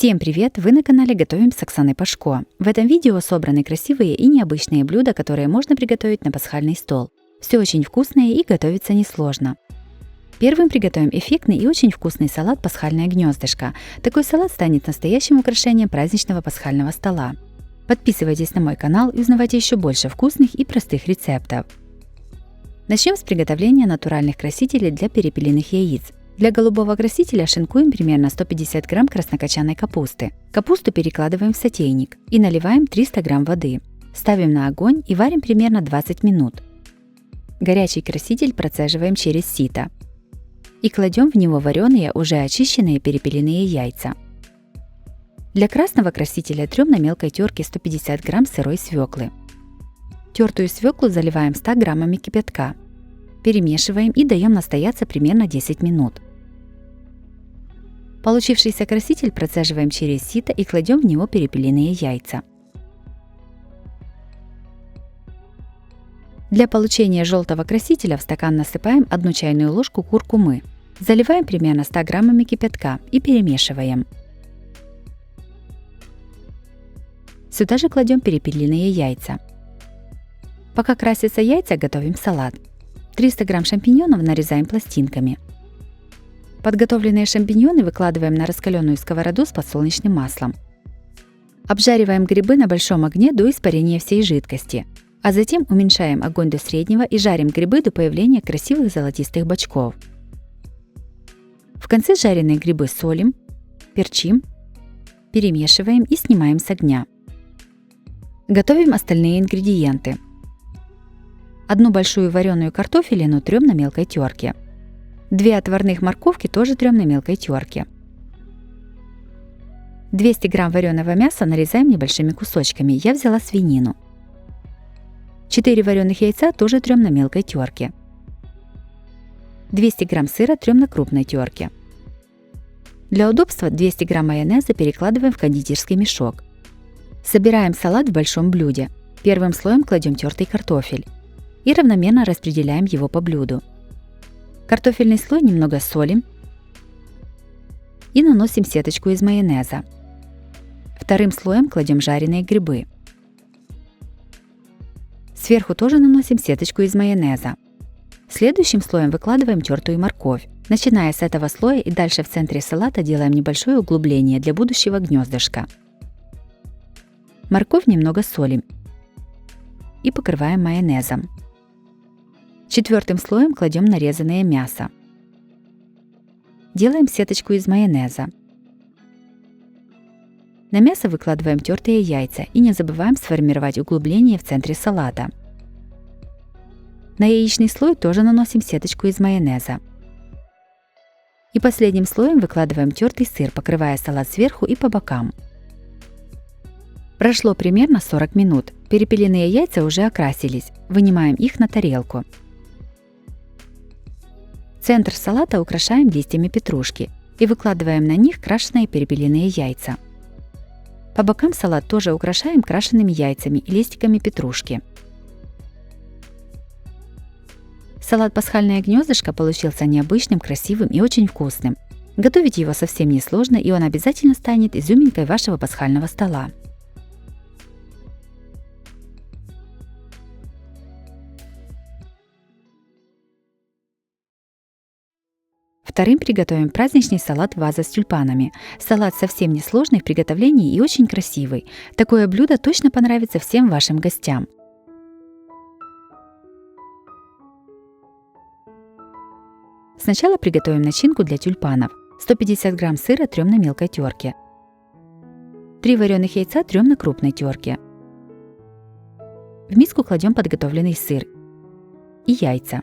Всем привет! Вы на канале Готовим с Оксаной Пашко. В этом видео собраны красивые и необычные блюда, которые можно приготовить на пасхальный стол. Все очень вкусное и готовится несложно. Первым приготовим эффектный и очень вкусный салат «Пасхальное гнездышко». Такой салат станет настоящим украшением праздничного пасхального стола. Подписывайтесь на мой канал и узнавайте еще больше вкусных и простых рецептов. Начнем с приготовления натуральных красителей для перепелиных яиц. Для голубого красителя шинкуем примерно 150 грамм краснокочанной капусты. Капусту перекладываем в сотейник и наливаем 300 грамм воды. Ставим на огонь и варим примерно 20 минут. Горячий краситель процеживаем через сито. И кладем в него вареные, уже очищенные перепелиные яйца. Для красного красителя трем на мелкой терке 150 грамм сырой свеклы. Тертую свеклу заливаем 100 граммами кипятка. Перемешиваем и даем настояться примерно 10 минут. Получившийся краситель процеживаем через сито и кладем в него перепелиные яйца. Для получения желтого красителя в стакан насыпаем 1 чайную ложку куркумы. Заливаем примерно 100 граммами кипятка и перемешиваем. Сюда же кладем перепелиные яйца. Пока красятся яйца, готовим салат. 300 грамм шампиньонов нарезаем пластинками. Подготовленные шампиньоны выкладываем на раскаленную сковороду с подсолнечным маслом. Обжариваем грибы на большом огне до испарения всей жидкости, а затем уменьшаем огонь до среднего и жарим грибы до появления красивых золотистых бочков. В конце жареные грибы солим, перчим, перемешиваем и снимаем с огня. Готовим остальные ингредиенты. 1 большую вареную картофелину трем на мелкой терке. 2 отварных морковки тоже трем на мелкой терке. 200 грамм вареного мяса нарезаем небольшими кусочками, я взяла свинину. 4 вареных яйца тоже трем на мелкой терке. 200 грамм сыра трем на крупной терке. Для удобства 200 грамм майонеза перекладываем в кондитерский мешок. Собираем салат в большом блюде. Первым слоем кладем тертый картофель и равномерно распределяем его по блюду. Картофельный слой немного солим и наносим сеточку из майонеза. Вторым слоем кладем жареные грибы. Сверху тоже наносим сеточку из майонеза. Следующим слоем выкладываем тертую морковь. Начиная с этого слоя и дальше в центре салата делаем небольшое углубление для будущего гнездышка. Морковь немного солим и покрываем майонезом. Четвертым слоем кладем нарезанное мясо. Делаем сеточку из майонеза. На мясо выкладываем тертые яйца и не забываем сформировать углубление в центре салата. На яичный слой тоже наносим сеточку из майонеза. И последним слоем выкладываем тертый сыр, покрывая салат сверху и по бокам. Прошло примерно 40 минут. Перепелиные яйца уже окрасились. Вынимаем их на тарелку. Центр салата украшаем листьями петрушки и выкладываем на них крашеные перепелиные яйца. По бокам салат тоже украшаем крашенными яйцами и листиками петрушки. Салат «Пасхальное гнездышко» получился необычным, красивым и очень вкусным. Готовить его совсем несложно, и он обязательно станет изюминкой вашего пасхального стола. Вторым приготовим праздничный салат «Ваза с тюльпанами». Салат совсем несложный в приготовлении и очень красивый. Такое блюдо точно понравится всем вашим гостям. Сначала приготовим начинку для тюльпанов. 150 грамм сыра трем на мелкой терке. 3 вареных яйца трем на крупной терке. В миску кладем подготовленный сыр и яйца.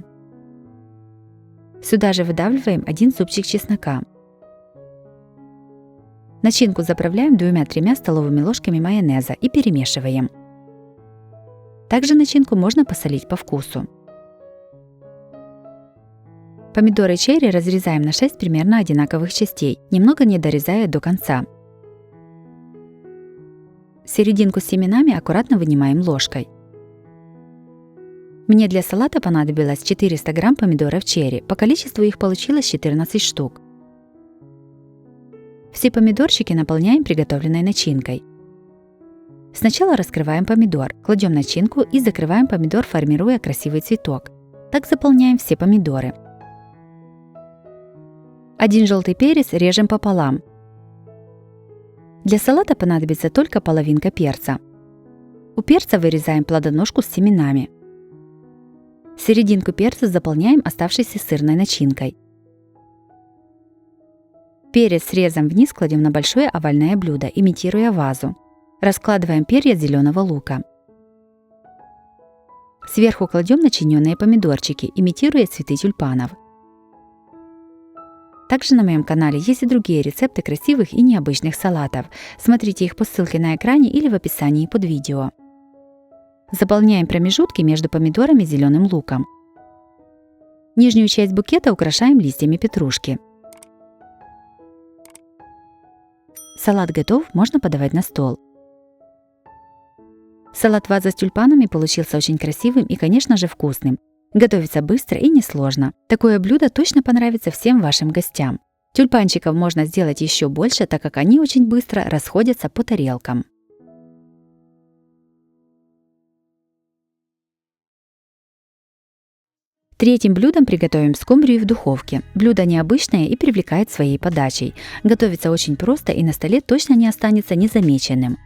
Сюда же выдавливаем 1 зубчик чеснока. Начинку заправляем 2-3 столовыми ложками майонеза и перемешиваем. Также начинку можно посолить по вкусу. Помидоры черри разрезаем на 6 примерно одинаковых частей, немного не дорезая до конца. Серединку с семенами аккуратно вынимаем ложкой. Мне для салата понадобилось 400 грамм помидоров черри, по количеству их получилось 14 штук. Все помидорчики наполняем приготовленной начинкой. Сначала раскрываем помидор, кладем начинку и закрываем помидор, формируя красивый цветок. Так заполняем все помидоры. Один желтый перец режем пополам. Для салата понадобится только половинка перца. У перца вырезаем плодоножку с семенами. Серединку перца заполняем оставшейся сырной начинкой. Перец срезом вниз кладем на большое овальное блюдо, имитируя вазу. Раскладываем перья зеленого лука. Сверху кладем начиненные помидорчики, имитируя цветы тюльпанов. Также на моем канале есть и другие рецепты красивых и необычных салатов. Смотрите их по ссылке на экране или в описании под видео. Заполняем промежутки между помидорами и зеленым луком. Нижнюю часть букета украшаем листьями петрушки. Салат готов, можно подавать на стол. Салат ваза с тюльпанами получился очень красивым и, конечно же, вкусным. Готовится быстро и несложно. Такое блюдо точно понравится всем вашим гостям. Тюльпанчиков можно сделать еще больше, так как они очень быстро расходятся по тарелкам. Третьим блюдом приготовим скумбрию в духовке. Блюдо необычное и привлекает своей подачей. Готовится очень просто и на столе точно не останется незамеченным.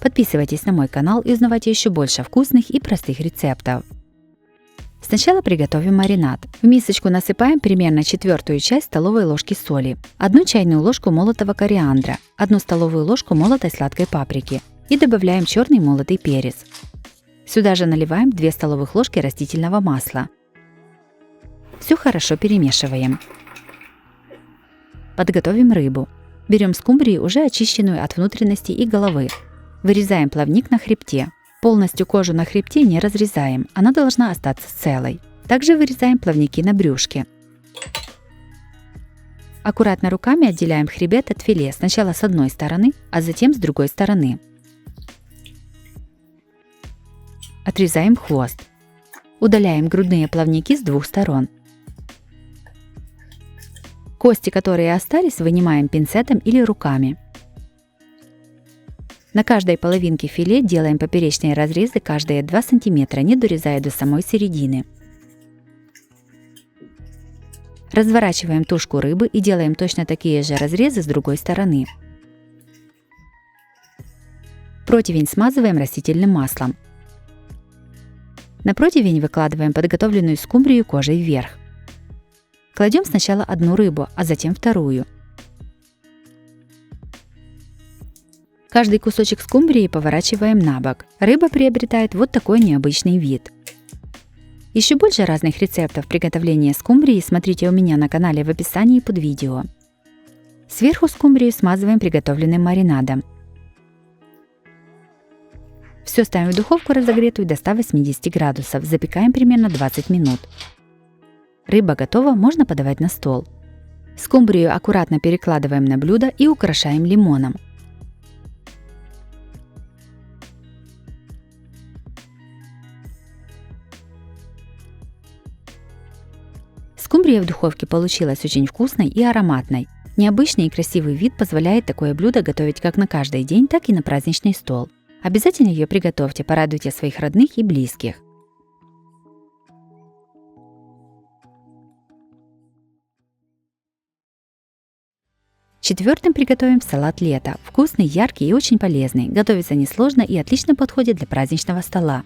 Подписывайтесь на мой канал и узнавайте еще больше вкусных и простых рецептов. Сначала приготовим маринад. В мисочку насыпаем примерно 1/4 часть столовой ложки соли, 1 чайную ложку молотого кориандра, 1 столовую ложку молотой сладкой паприки и добавляем черный молотый перец. Сюда же наливаем 2 столовых ложки растительного масла. Все хорошо перемешиваем. Подготовим рыбу. Берем скумбрию, уже очищенную от внутренности и головы. Вырезаем плавник на хребте. Полностью кожу на хребте не разрезаем, она должна остаться целой. Также вырезаем плавники на брюшке. Аккуратно руками отделяем хребет от филе сначала с одной стороны, а затем с другой стороны. Отрезаем хвост. Удаляем грудные плавники с 2 сторон. Кости, которые остались, вынимаем пинцетом или руками. На каждой половинке филе делаем поперечные разрезы каждые 2 см, не дорезая до самой середины. Разворачиваем тушку рыбы и делаем точно такие же разрезы с другой стороны. Противень смазываем растительным маслом. На противень выкладываем подготовленную скумбрию кожей вверх. Кладем сначала одну рыбу, а затем вторую. Каждый кусочек скумбрии поворачиваем на бок. Рыба приобретает вот такой необычный вид. Еще больше разных рецептов приготовления скумбрии смотрите у меня на канале в описании под видео. Сверху скумбрию смазываем приготовленным маринадом. Все ставим в духовку разогретую до 180 градусов. Запекаем примерно 20 минут. Рыба готова, можно подавать на стол. Скумбрию аккуратно перекладываем на блюдо и украшаем лимоном. Скумбрия в духовке получилась очень вкусной и ароматной. Необычный и красивый вид позволяет такое блюдо готовить как на каждый день, так и на праздничный стол. Обязательно ее приготовьте, порадуйте своих родных и близких. Четвертым приготовим салат лета. Вкусный, яркий и очень полезный. Готовится несложно и отлично подходит для праздничного стола.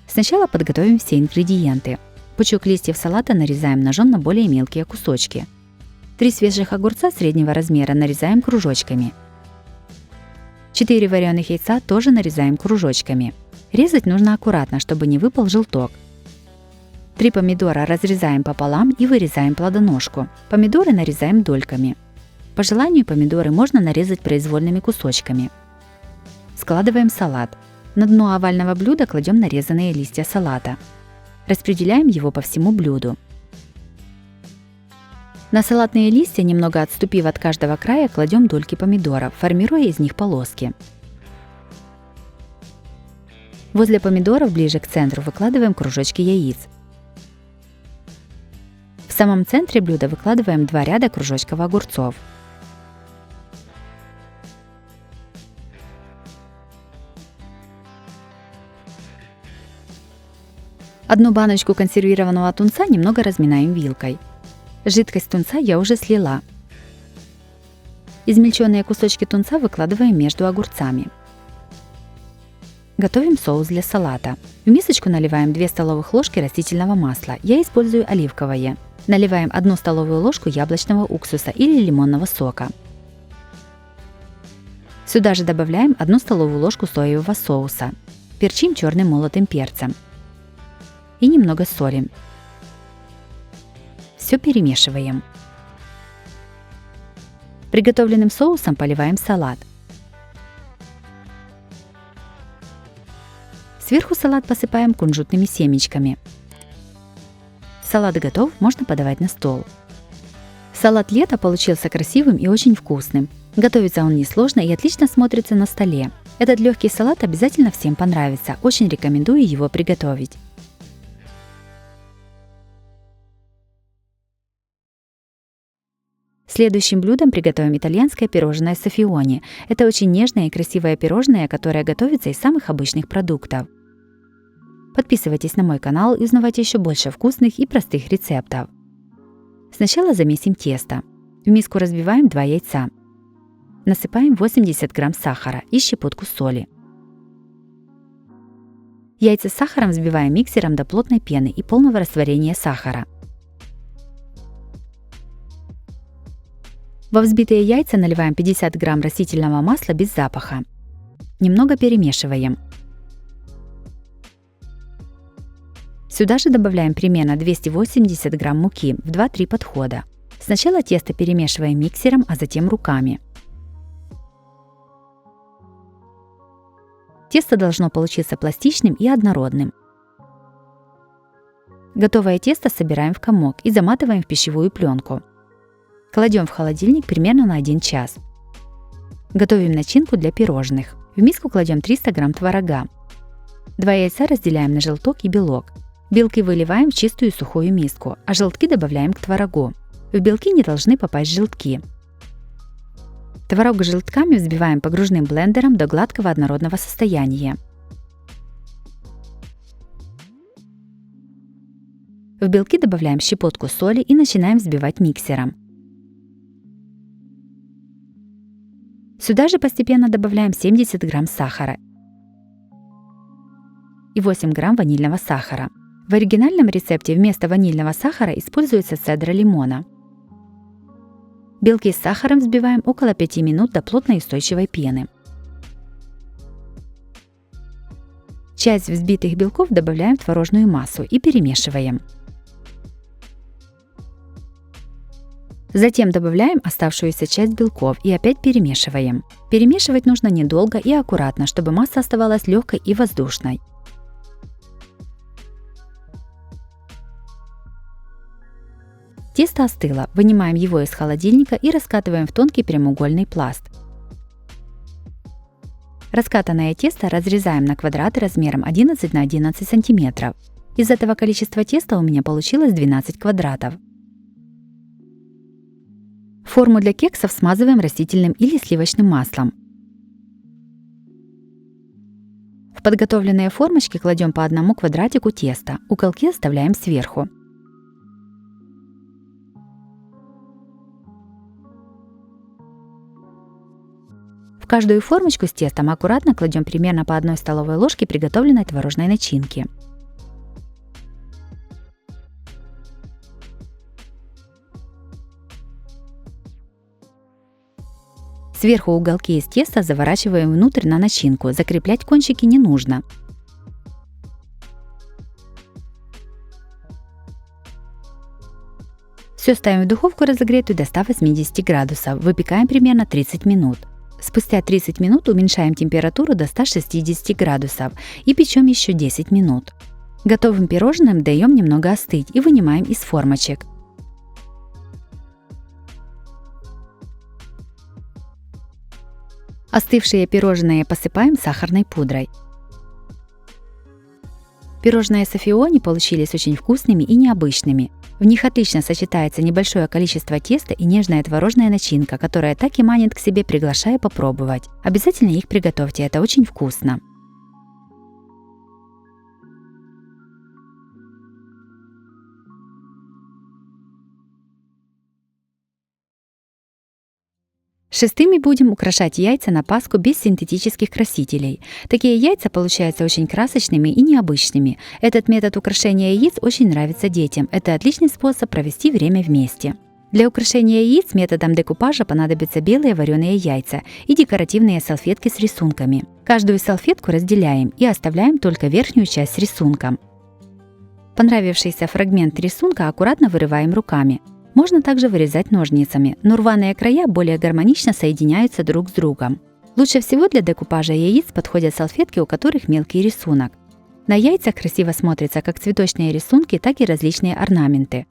Сначала подготовим все ингредиенты. Пучок листьев салата нарезаем ножом на более мелкие кусочки. 3 свежих огурца среднего размера нарезаем кружочками. 4 вареных яйца тоже нарезаем кружочками. Резать нужно аккуратно, чтобы не выпал желток. 3 помидора разрезаем пополам и вырезаем плодоножку. Помидоры нарезаем дольками. По желанию помидоры можно нарезать произвольными кусочками. Складываем салат. На дно овального блюда кладем нарезанные листья салата. Распределяем его по всему блюду. На салатные листья, немного отступив от каждого края, кладем дольки помидоров, формируя из них полоски. Возле помидоров ближе к центру выкладываем кружочки яиц. В самом центре блюда выкладываем 2 ряда кружочков огурцов. Одну баночку консервированного тунца немного разминаем вилкой. Жидкость тунца я уже слила. Измельченные кусочки тунца выкладываем между огурцами. Готовим соус для салата. В мисочку наливаем 2 столовых ложки растительного масла. Я использую оливковое. Наливаем 1 столовую ложку яблочного уксуса или лимонного сока. Сюда же добавляем 1 столовую ложку соевого соуса. Перчим черным молотым перцем. И немного соли. Все перемешиваем. Приготовленным соусом поливаем салат. Сверху салат посыпаем кунжутными семечками. Салат готов, можно подавать на стол. Салат лета получился красивым и очень вкусным. Готовится он несложно и отлично смотрится на столе. Этот легкий салат обязательно всем понравится. Очень рекомендую его приготовить. Следующим блюдом приготовим итальянское пирожное соффионе. Это очень нежное и красивое пирожное, которое готовится из самых обычных продуктов. Подписывайтесь на мой канал и узнавайте еще больше вкусных и простых рецептов. Сначала замесим тесто. В миску разбиваем 2 яйца. Насыпаем 80 грамм сахара и щепотку соли. Яйца с сахаром взбиваем миксером до плотной пены и полного растворения сахара. Во взбитые яйца наливаем 50 грамм растительного масла без запаха. Немного перемешиваем. Сюда же добавляем примерно 280 грамм муки в 2-3 подхода. Сначала тесто перемешиваем миксером, а затем руками. Тесто должно получиться пластичным и однородным. Готовое тесто собираем в комок и заматываем в пищевую пленку. Кладем в холодильник примерно на 1 час. Готовим начинку для пирожных. В миску кладем 300 грамм творога. 2 яйца разделяем на желток и белок. Белки выливаем в чистую сухую миску, а желтки добавляем к творогу. В белки не должны попасть желтки. Творог с желтками взбиваем погружным блендером до гладкого однородного состояния. В белки добавляем щепотку соли и начинаем взбивать миксером. Сюда же постепенно добавляем 70 грамм сахара и 8 грамм ванильного сахара. В оригинальном рецепте вместо ванильного сахара используется цедра лимона. Белки с сахаром взбиваем около 5 минут до плотной устойчивой пены. Часть взбитых белков добавляем в творожную массу и перемешиваем. Затем добавляем оставшуюся часть белков и опять перемешиваем. Перемешивать нужно недолго и аккуратно, чтобы масса оставалась легкой и воздушной. Тесто остыло, вынимаем его из холодильника и раскатываем в тонкий прямоугольный пласт. Раскатанное тесто разрезаем на квадраты размером 11 на 11 см. Из этого количества теста у меня получилось 12 квадратов. Форму для кексов смазываем растительным или сливочным маслом. В подготовленные формочки кладем по одному квадратику теста, уголки оставляем сверху. В каждую формочку с тестом аккуратно кладем примерно по 1 столовой ложке приготовленной творожной начинки. Сверху уголки из теста заворачиваем внутрь на начинку, закреплять кончики не нужно. Все ставим в духовку разогретую до 180 градусов, выпекаем примерно 30 минут. Спустя 30 минут уменьшаем температуру до 160 градусов и печем еще 10 минут. Готовым пирожным даем немного остыть и вынимаем из формочек. Остывшие пирожные посыпаем сахарной пудрой. Пирожные софиони получились очень вкусными и необычными. В них отлично сочетается небольшое количество теста и нежная творожная начинка, которая так и манит к себе, приглашая попробовать. Обязательно их приготовьте, это очень вкусно. Шестыми будем украшать яйца на Пасху без синтетических красителей. Такие яйца получаются очень красочными и необычными. Этот метод украшения яиц очень нравится детям. Это отличный способ провести время вместе. Для украшения яиц методом декупажа понадобятся белые вареные яйца и декоративные салфетки с рисунками. Каждую салфетку разделяем и оставляем только верхнюю часть с рисунком. Понравившийся фрагмент рисунка аккуратно вырываем руками. Можно также вырезать ножницами, но рваные края более гармонично соединяются друг с другом. Лучше всего для декупажа яиц подходят салфетки, у которых мелкий рисунок. На яйцах красиво смотрятся как цветочные рисунки, так и различные орнаменты.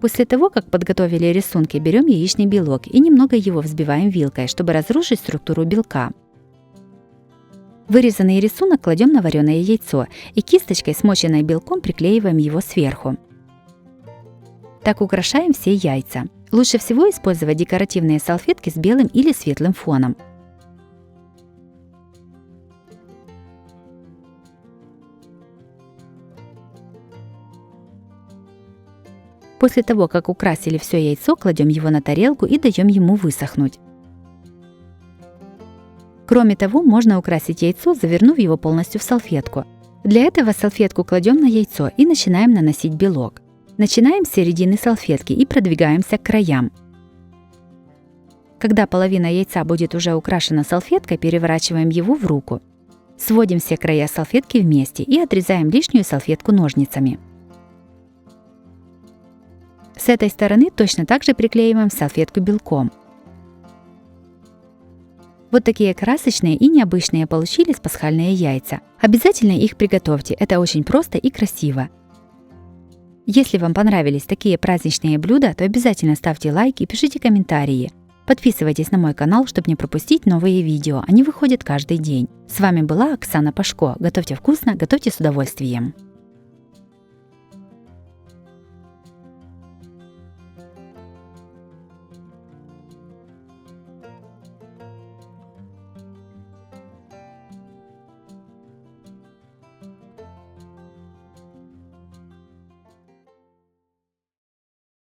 После того, как подготовили рисунки, берем яичный белок и немного его взбиваем вилкой, чтобы разрушить структуру белка. Вырезанный рисунок кладем на вареное яйцо и кисточкой, смоченной белком, приклеиваем его сверху. Так украшаем все яйца. Лучше всего использовать декоративные салфетки с белым или светлым фоном. После того, как украсили все яйцо, кладем его на тарелку и даем ему высохнуть. Кроме того, можно украсить яйцо, завернув его полностью в салфетку. Для этого салфетку кладем на яйцо и начинаем наносить белок. Начинаем с середины салфетки и продвигаемся к краям. Когда половина яйца будет уже украшена салфеткой, переворачиваем его в руку. Сводим все края салфетки вместе и отрезаем лишнюю салфетку ножницами. С этой стороны точно так же приклеиваем салфетку белком. Вот такие красочные и необычные получились пасхальные яйца. Обязательно их приготовьте, это очень просто и красиво. Если вам понравились такие праздничные блюда, то обязательно ставьте лайк и пишите комментарии. Подписывайтесь на мой канал, чтобы не пропустить новые видео, они выходят каждый день. С вами была Оксана Пашко. Готовьте вкусно, готовьте с удовольствием.